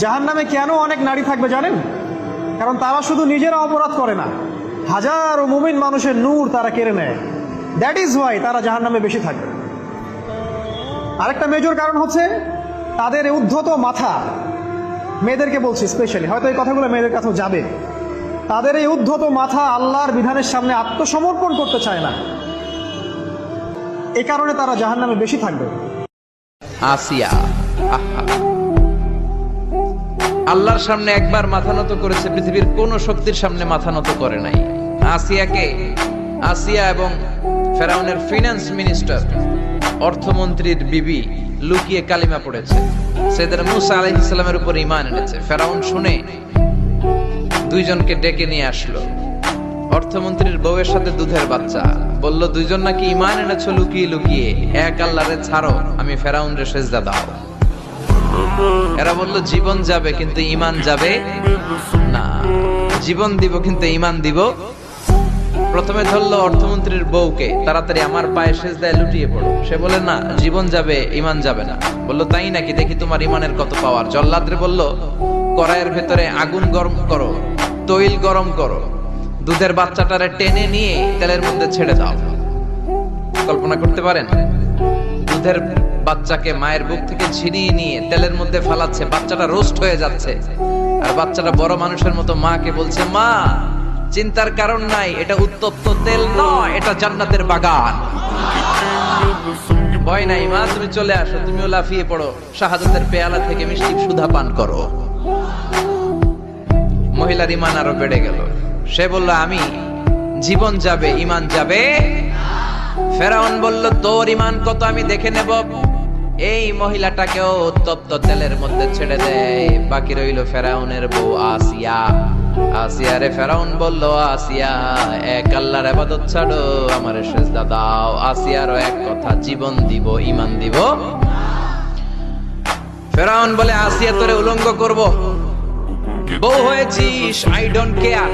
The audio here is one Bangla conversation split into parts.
জাহান্নামে কেন অনেক নারী থাকবে জানেন? কারণ তারা শুধু নিজেরা অপরাধ করে না, হাজারো মুমিন মানুষের নূর তারা কেড়ে নেয়। দ্যাট ইজ ওয়াই তারা জাহান্নামে বেশি থাকবে। আরেকটা মেজর কারণ হচ্ছে তাদের উদ্ধত মাথা। মেয়েদেরকে বলছি স্পেশালি, হয়তো এই কথাগুলো মেয়েদের কাছেও যাবে। তাদের এই উদ্ধত মাথা আল্লাহর বিধানের সামনে আত্মসমর্পণ করতে চায় না, এই কারণে তারা জাহান্নামে বেশি থাকবে। আসিয়া আল্লাহর সামনে একবার মাথা নত করেছে, পৃথিবীর কোন শক্তির সামনে মাথা নত করে নাই। আসিয়া এবং ফেরাউনের ফিনান্স মিনিস্টার, অর্থমন্ত্রীর বিবি লুকিয়ে কালিমা পড়েছে, সাইয়েদনা মুসা আলাইহিস সালামের উপর ঈমান এনেছে। ফেরাউন শুনে দুইজনকে ডেকে নিয়ে আসলো। অর্থমন্ত্রীর বউয়ের সাথে দুধের বাচ্চা, বলল দুইজন নাকি ঈমান এনেছো লুকিয়ে লুকিয়ে, এক আল্লাহরে ছাড়ো, আমি ফেরাউনরে সেজদা দাও। এরা বলল জীবন যাবে কিন্তু ঈমান যাবে না, জীবন দিব কিন্তু ঈমান দিব। প্রথমে ধরলো অর্থমন্ত্রীর বউকে, তাড়াতাড়ি আমার পায়ে সেজদায় লুটিয়ে পড়ো। সে বলে না, জীবন যাবে ঈমান যাবে না। বলল তাই নাকি, দেখি তোমার ঈমানের কত পাওয়ার। জল্লাদরে বলল কড়াইয়ের ভেতরে আগুন গরম করো, তৈল গরম করো, দুধের বাচ্চাটারে টেনে নিয়ে তেলের মধ্যে ছেড়ে দাও। কল্পনা করতে পারেন? দুধের বাচ্চাকে মায়ের বুক থেকে ছিনিয়ে নিয়ে তেলের মধ্যে ফালাচ্ছে, বাচ্চাটা রোস্ট হয়ে যাচ্ছে, আর বাচ্চাটা বড় মানুষের মতো মাকে বলছে, মা চিন্তার কারণ নাই, এটা উত্তপ্ত তেল নয়, এটা জান্নাতের বাগান। ভয় নাই মা, তুমি চলে আসো, তুমিও লাফিয়ে পড়ো, শাহাদাতের পেয়ালা থেকে মিষ্টি সুধা পান করো। মহিলার ঈমান আরো বেড়ে গেল। সে বলল আমি জীবন যাবে ঈমান যাবে। ফেরাউন বলল তোর ঈমান কত আমি দেখে নেব। এই মহিলাটাকেও উত্তপ্ত তেলের মধ্যে ছেড়ে দেয়। বাকি রইল ফেরাউনের বউ আসিয়া। আসিয়ারে ফেরাউন বলল, আসিয়া এক আল্লাহর ইবাদত ছাড়ো, আমারে সেজদা দাও। আসিয়ারও এক কথা, জীবন দিব ঈমান দিব। ফেরাউন বলে আসিয়া তোরে উলঙ্গ করব, বউ হয়েছিস, আই ডোন্ট কেয়ার।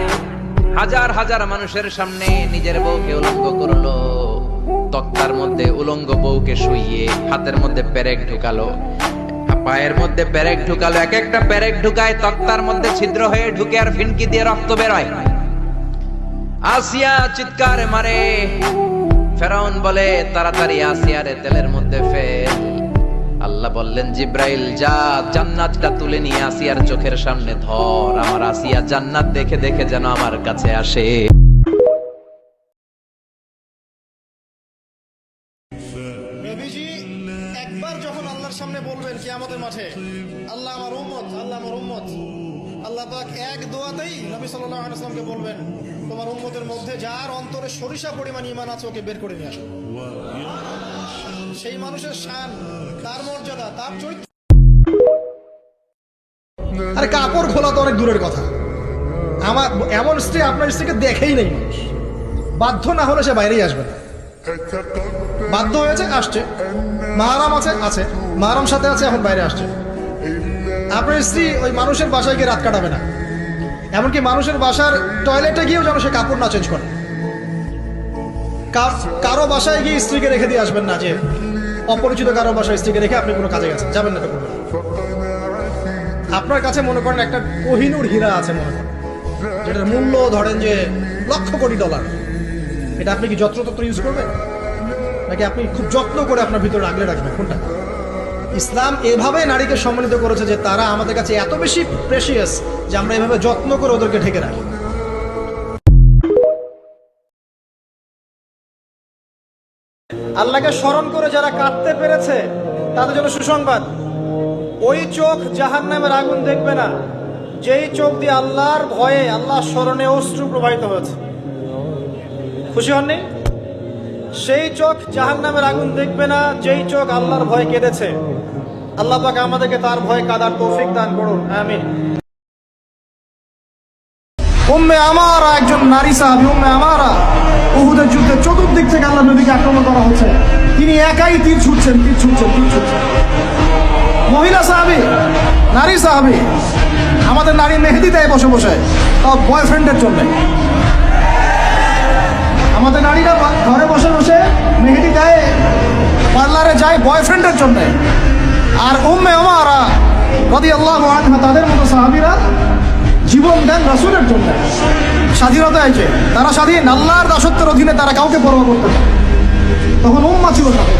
হাজার হাজার মানুষের সামনে নিজের বউকে উলঙ্গ করলো। তক্তার মধ্যে উলঙ্গ বউকে শুইয়ে হাতের মধ্যে পেরেক ঢুকালো, পায়ের মধ্যে পেরেক ঢুকালো। এক একটা পেরেক ঢুকায় তক্তার মধ্যে ছিদ্র হয়ে ঢুকে আর ফিনকি দিয়ে রক্ত বেরোয়। আসিয়া চিৎকার মারে। ফেরাউন বলে তাড়াতাড়ি আসিয়ারে তেলের মধ্যে ফেল। আল্লাহ বললেন জিব্রাইল যা, জান্নাতটা তুলে নিয়ে আসিয়ার চোখের সামনে ধর। আমার আসিয়া জান্নাত দেখে দেখে যেন আমার কাছে আসে। নবীজি একবার যখন আল্লাহর সামনে বলবেন কিয়ামতের মাঠে, আল্লাহ আমার উম্মত, আল্লাহ আমার উম্মত, আল্লাহ পাক এক দোয়াতেই নবী সাল্লাল্লাহু আলাইহি ওয়াসাল্লামকে বলবেন তোমার উম্মতের মধ্যে যার অন্তরে সরিষা পরিমাণ ঈমান আছে ওকে বের করে নিয়ে আসো। সেই মানুষের শান, তার মর্যাদা, তার চরিত্র। আরে কাপড় খোলা তো অনেক দূরের কথা, আমার এমন স্ত্রী আপনার স্ত্রীকে দেখেই নেই মানুষ, বাধ্য না হলে সে বাইরেই আসবে না। বাধ্য হয়েছে, আসছে, মাহারাম আছে, আছে মাহারাম সাথে আছে, এখন বাইরে আসছে। আপনার স্ত্রী ওই মানুষের বাসায় গিয়ে রাত কাটাবে না, এমনকি মানুষের বাসার টয়লেটে গিয়েও যেন সে কাপড় না চেঞ্জ করে। কারো বাসায় গিয়ে স্ত্রীকে রেখে দিয়ে আসবেন না, যে অপরিচিত কারো বাসায় স্ত্রীকে রেখে আপনি কোনো কাজে গেছেন, যাবেন না। আপনার কাছে মনে করেন একটা কোহিনূর হীরা আছে, মনে করেন যেটার মূল্য ধরেন যে লক্ষ কোটি ডলার, এটা আপনি কি যত্রতত্র ইউজ করবেন, নাকি আপনি খুব যত্ন করে আপনার ভিতরে আগলে রাখবেন? কোনটা? ইসলাম এভাবে নারীকে সম্মানিত করেছে যে তারা আমাদের কাছে এত বেশি প্রেশিয়াস যে আমরা এভাবে যত্ন করে ওদেরকে ঢেকে রাখি। আল্লাহকে স্মরণ করে যারা কাঁদতে পেরেছে তাদের জন্য সুসংবাদ, ওই চোখ জাহান্নামের আগুন দেখবে না যেই চোখ দিয়ে আল্লাহর ভয়ে, আল্লাহর স্মরণে অশ্রু প্রবাহিত হয়েছে। খুশি হননি? সেই চোখ জাহান্নামের আগুন দেখবে না যেই চোখ আল্লাহর ভয়ে কেঁদেছে। আল্লাহ পাক আমাদেরকে তার ভয়ে কাঁদার তৌফিক দান করুন, আমিন। উম্মে আমারা একজন নারী সাহাবী, উম্মে আমারা উহুদের যুদ্ধে চতুর্দিক থেকে আল্লাহ নবীকে আক্রমণ করা হচ্ছে, তিনি একাই তীর ছুটছেন। মহিলা সাহাবী, নারী সাহাবী। আমাদের নারী মেহেদি দেয় বসে বসে, তাও বয়ফ্রেন্ডের জন্য। আমাদের নারীরা ঘরে বসে বসে মেহেদি দেয়, পার্লারে যায় বয়ফ্রেন্ডের জন্য। আর উম্মে আমারা রাদিয়াল্লাহু আনহা তাদের মতো সাহাবীরা জীবন দেন রাসূলের জন্য। স্বাধীনতা আছে, তারা স্বাধীন, আল্লাহর দাসত্বের অধীনে তারা কাউকে পরোয়া করতে না। তখন উম্মাহ ছিল তাদের।